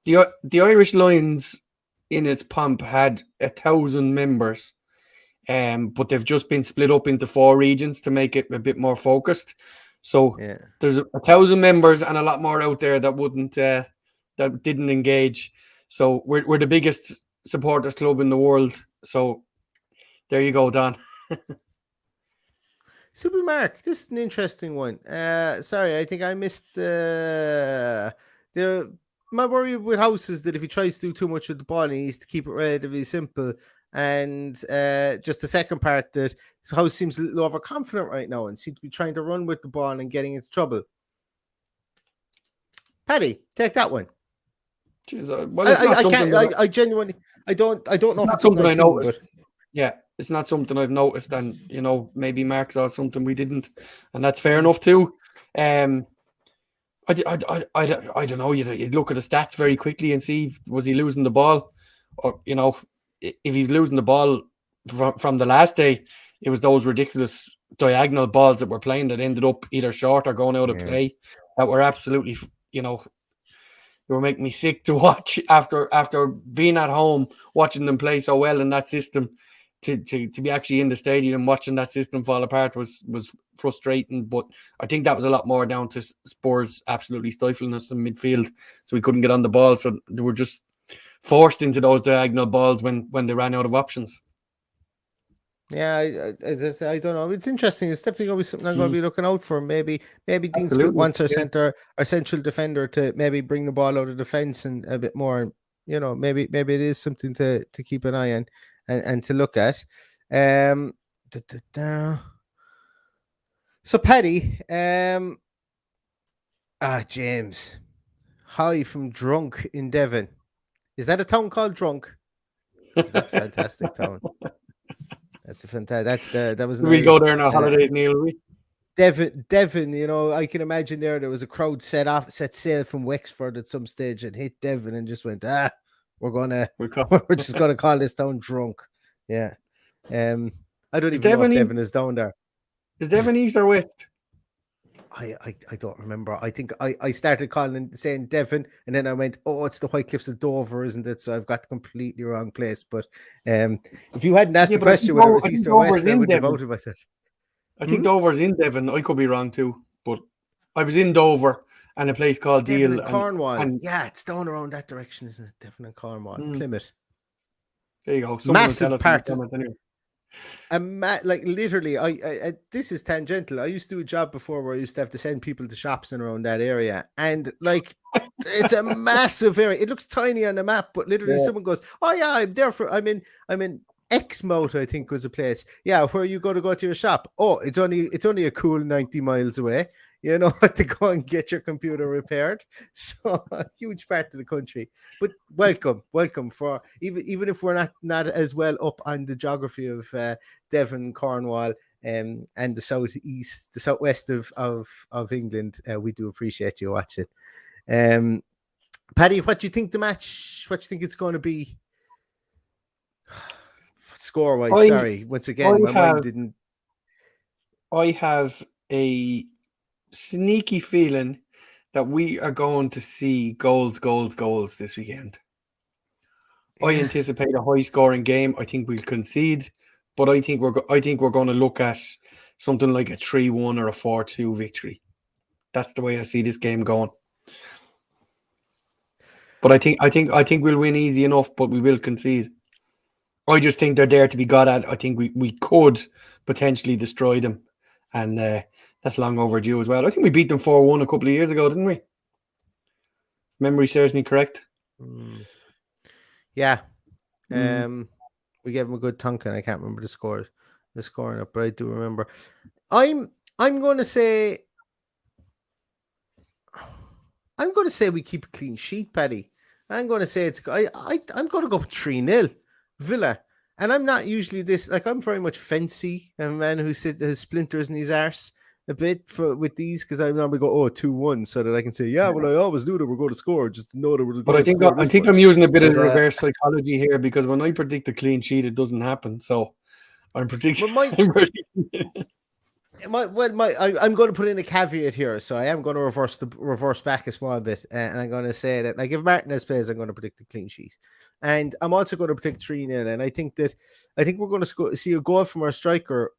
The Irish Lions, in its pomp, had 1,000 members, but they've just been split up into 4 regions to make it a bit more focused. So there's 1,000 members and a lot more out there that didn't engage. So we're the biggest supporters club in the world. So there you go, Don. Super Mark, this is an interesting one. Sorry, I think I missed my worry with House is that if he tries to do too much with the ball, he needs to keep it relatively simple. And just the second part, that House seems a little overconfident right now and seems to be trying to run with the ball and getting into trouble. Paddy, take that one. Jeez, well, I genuinely, I don't know if it's something I noticed. Yeah, it's not something I've noticed, and maybe Mark saw something we didn't, and that's fair enough too. I don't know. You'd look at the stats very quickly and see, was he losing the ball, or if he's losing the ball from the last day, it was those ridiculous diagonal balls that were playing that ended up either short or going out of play that were absolutely, they were making me sick to watch after being at home, watching them play so well in that system. To be actually in the stadium watching that system fall apart was frustrating. But I think that was a lot more down to Spurs absolutely stifling us in midfield, so we couldn't get on the ball. So they were just forced into those diagonal balls when they ran out of options. Yeah, I don't know. It's interesting. It's definitely going to be something I'm going to be looking out for. Maybe Dean Smith wants our central defender to maybe bring the ball out of the fence and a bit more. Maybe it is something to keep an eye on and to look at. So Paddy, James, hi from Drunk in Devon. Is that a town called Drunk? That's a fantastic town. That's a fantastic. That was. We'll go there on our holidays, Neil. Will we? Devon. I can imagine there was a crowd set sail from Wexford at some stage and hit Devon and just went, we're just gonna call this town Drunk. Yeah. I don't even know if Devon is down there. Is Devon east or west? I don't remember. I think I started saying Devon, and then I went, it's the White Cliffs of Dover, isn't it? So I've got the completely wrong place. But if you hadn't asked the question whether it was east or west, I wouldn't have voted myself. I think Dover's in Devon. I could be wrong too, but I was in Dover and a place called Devon Deal and Cornwall. Yeah, it's down around that direction, isn't it? Devon and Cornwall, Plymouth. There you go. Massive part. Literally, I this is tangential. I used to do a job before where I used to have to send people to shops in around that area, and it's a massive area. It looks tiny on the map, but literally someone goes, "Oh yeah, I'm in Exmouth, I think was a place. Yeah, where you go to your shop. Oh, it's only a cool 90 miles away. To go and get your computer repaired. So a huge part of the country. But welcome for even if we're not as well up on the geography of Devon, Cornwall, and the southwest of England. We do appreciate you watching. Paddy, what do you think the match? What do you think it's going to be? Score-wise, sorry. Once again, my mind didn't. I have a sneaky feeling that we are going to see goals this weekend. Yeah. I anticipate a high-scoring game. I think we'll concede, but I think we're going to look at something like a 3-1 or a 4-2 victory. That's the way I see this game going. But I think we'll win easy enough, but we will concede. I just think they're there to be got at. I think we could potentially destroy them, and that's long overdue as well. I think we beat them 4-1 a couple of years ago, didn't we? Memory serves me correct. Yeah. We gave them a good tonkin. I can't remember the scoring up, but I do remember. I'm going to say we keep a clean sheet, Paddy. I'm going to say I'm going to go 3-0 Villa. And I'm not usually this, I'm very much fancy. I'm a man who has splinters in his arse a bit with these, because I normally go 2-1 so that I can say, I always knew that we're going to score, just to know that we're going to score. But I think I'm using a bit of reverse psychology here, because when I predict a clean sheet, it doesn't happen. So I'm predicting. I'm going to put in a caveat here, so I am going to reverse back a small bit, and I'm going to say that if Martinez plays, I'm going to predict a clean sheet, and I'm also going to predict 3-0. And I think we're going to see a goal from our striker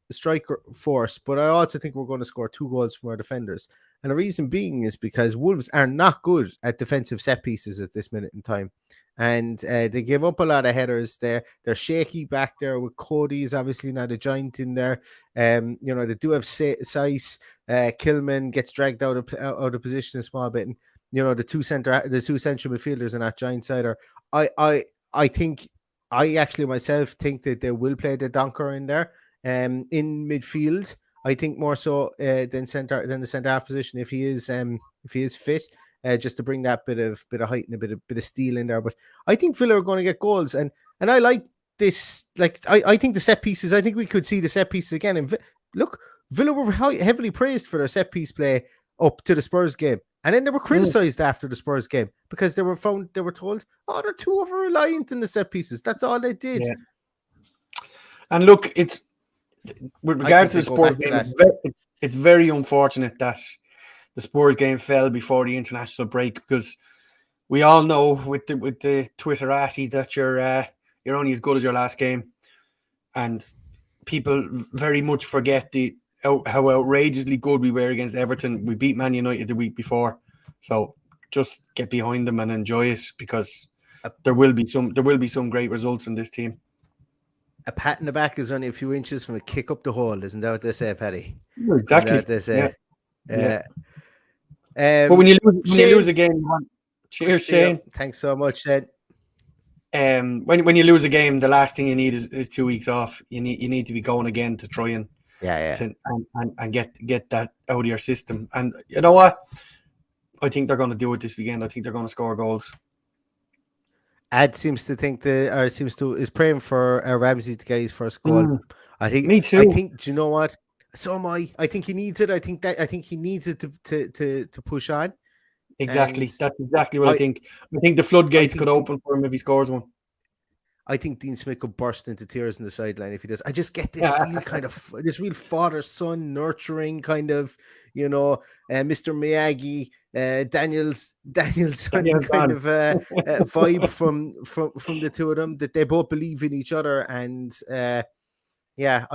force, but I also think we're going to score 2 goals from our defenders. And the reason being is because Wolves are not good at defensive set pieces at this minute in time. And they give up a lot of headers there. They're shaky back there with Cody's obviously not a giant in there. They do have size. Kilman gets dragged out of position a small bit. And, the two central midfielders are not giants either. I think I actually myself think that they will play the Donker in there in midfield. I think more so than the centre half position if he is fit. Just to bring that bit of height and a bit of steel in there. But I think Villa are going to get goals, and I like this. I think the set pieces. I think we could see the set pieces again. And look, Villa were heavily praised for their set piece play up to the Spurs game, and then they were criticised after the Spurs game because they were told, they're too over reliant in the set pieces. That's all they did. Yeah. And look, it's with regards to the Spurs game, it's very unfortunate that the Spurs game fell before the international break, because we all know with the Twitterati that you're only as good as your last game, and people very much forget how outrageously good we were against Everton. We beat Man United the week before, so just get behind them and enjoy it, because there will be some great results in this team. A pat in the back is only a few inches from a kick up the hole, isn't that what they say, Paddy? Exactly. Isn't that what they say? Yeah. But when you lose a game, cheers, Shane. Thanks so much, Shane. When you lose a game, the last thing you need is 2 weeks off. You need to be going again to try and and get that out of your system. And you know what? I think they're going to do it this weekend. I think they're going to score goals. Ad seems to think is praying for Ramsey to get his first goal. I think me too. I think, do you know what? So am I. I think he needs it. I think he needs it to push on. Exactly. That's exactly what I think. I think the floodgates could open for him if he scores one. I think Dean Smith could burst into tears on the sideline if he does. I just get this real kind of this real father-son nurturing kind of, Mr. Miyagi, Danielson kind of vibe from the two of them, that they both believe in each other. And I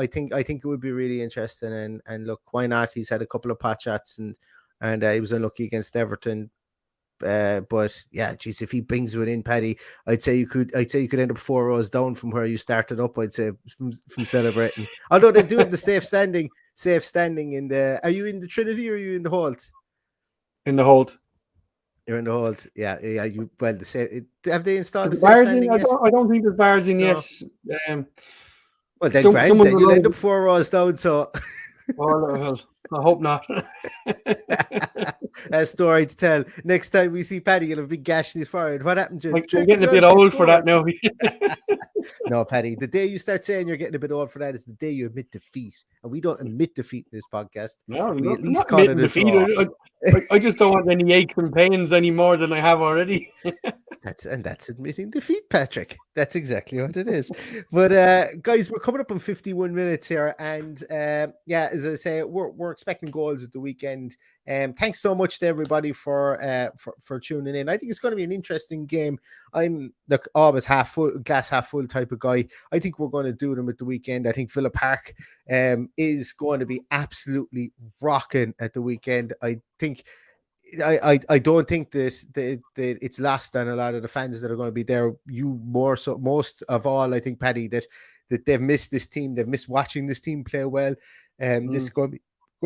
think it would be really interesting. And look, why not? He's had a couple of pot shots and he was unlucky against Everton. But yeah, geez, if he brings one in, Paddy, I'd say you could end up 4 rows down from where you started up. I'd say from celebrating. Although they do have the safe standing in the. Are you in the Trinity or are you in the Holt? In the Holt. You're in the Holt. Yeah. The safe. Have they installed the safe bars standing in? yet? I don't think there's bars in yet. Well, then, then you'll end up 4 rows down. So. Well, I hope not. A story to tell. Next time we see Paddy, you'll have a big gash in his forehead. What happened to you? You're getting a bit old for that now. No, Paddy, the day you start saying you're getting a bit old for that is the day you admit defeat. And we don't admit defeat in this podcast. No, we at least call it a defeat. I just don't want any aches and pains any more than I have already. That's admitting defeat, Patrick. That's exactly what it is. But guys, we're coming up on 51 minutes here, and as I say, we're expecting goals at the weekend. Thanks so much to everybody for tuning in. I think it's going to be an interesting game. I'm always glass half full type of guy. I think we're going to do them at the weekend. I think Villa Park is going to be absolutely rocking at the weekend. I don't think it's lost on a lot of the fans that are going to be there. You more so, most of all, I think, Paddy, that they've missed this team. They've missed watching this team play well. This is going to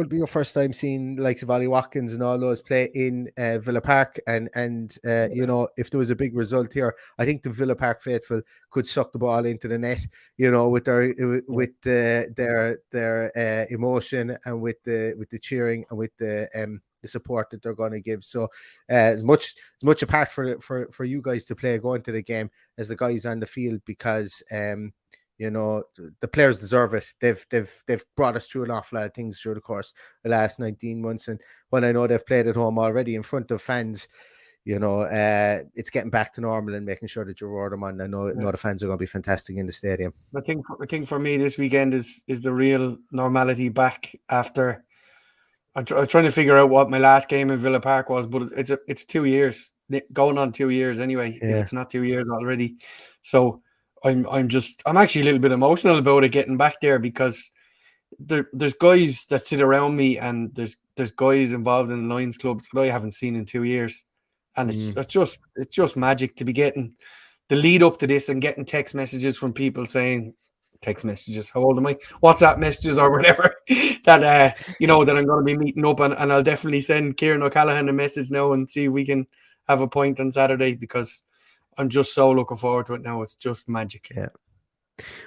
be your first time seeing likes of Ollie Watkins and all those play in Villa Park. And if there was a big result here, I think the Villa Park faithful could suck the ball into the net, with their emotion and with the cheering and with the support that they're going to give. So as much a part for you guys to play going to the game as the guys on the field, because the players deserve it. They've brought us through an awful lot of things through the course of the last 19 months, and when I know they've played at home already in front of fans, it's getting back to normal and making sure that you reward them on. I know the fans are going to be fantastic in the stadium. I think for me this weekend is the real normality back after. I'm trying to figure out what my last game in Villa Park was, but it's 2 years, going on 2 years anyway. If it's not 2 years already, so I'm actually a little bit emotional about it getting back there, because there's guys that sit around me and there's guys involved in the Lions clubs that I haven't seen in 2 years, and it's just magic to be getting the lead up to this and getting text messages from people saying. Text messages, how old am I? WhatsApp messages or whatever that that I'm going to be meeting up, and I'll definitely send Kieran O'Callaghan a message now and see if we can have a point on Saturday, because I'm just so looking forward to it now. It's just magic. Yeah.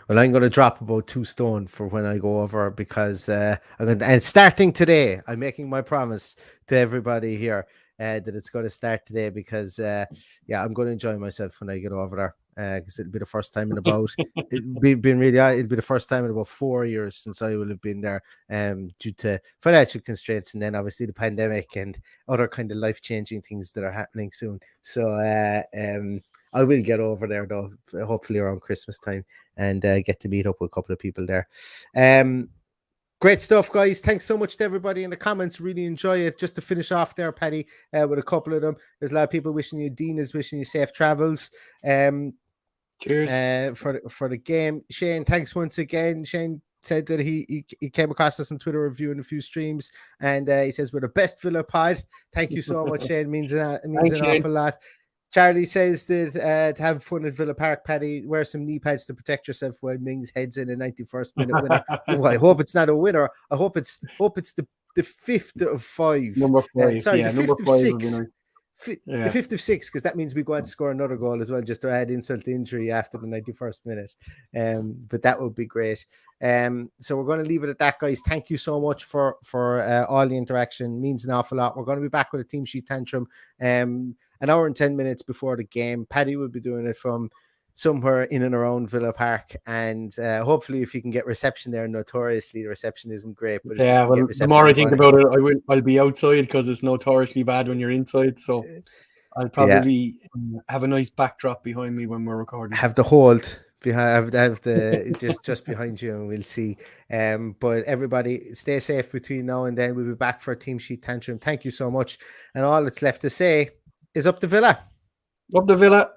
Well, I'm going to drop about 2 stone for when I go over, because and starting today, I'm making my promise to everybody here that it's going to start today, because I'm going to enjoy myself when I get over there. Because it'll be the first time in about it'll be the first time in about 4 years since I will have been there, due to financial constraints, and then obviously the pandemic and other kind of life-changing things that are happening soon. So I will get over there though, hopefully around Christmas time, and get to meet up with a couple of people there. Great stuff, guys. Thanks so much to everybody in the comments. Really enjoy it. Just to finish off there, Paddy, with a couple of them. There's a lot of people wishing you, Dean is wishing you safe travels. Cheers for the game. Shane, thanks once again. Shane said that he came across us on Twitter reviewing a few streams, and he says we're the best Villa pod. Thank you so much, Shane. Means an awful lot. Charlie says that to have fun at Villa Park, Paddy, wear some knee pads to protect yourself while Mings heads in a 91st minute winner. Oh, I hope it's not a winner. I hope it's the fifth of five. Number 5. Sorry, yeah, the number fifth of 5 six. would be nice. The fifth of 6, because that means we go on to score another goal as well, just to add insult to injury after the 91st minute. But that would be great. So we're going to leave it at that, guys. Thank you so much for all the interaction. It means an awful lot. We're going to be back with a team sheet tantrum an hour and 10 minutes before the game. Paddy will be doing it from somewhere in and around Villa Park, and hopefully if you can get reception there. Notoriously the reception isn't great, but the more I think about it, I'll be outside because it's notoriously bad when you're inside, so I'll probably have a nice backdrop behind me when we're recording. Have the hold behind, have the just behind you, and we'll see. But everybody stay safe between now and then. We'll be back for a team sheet tantrum. Thank you so much, and all that's left to say is up the Villa. Up the Villa.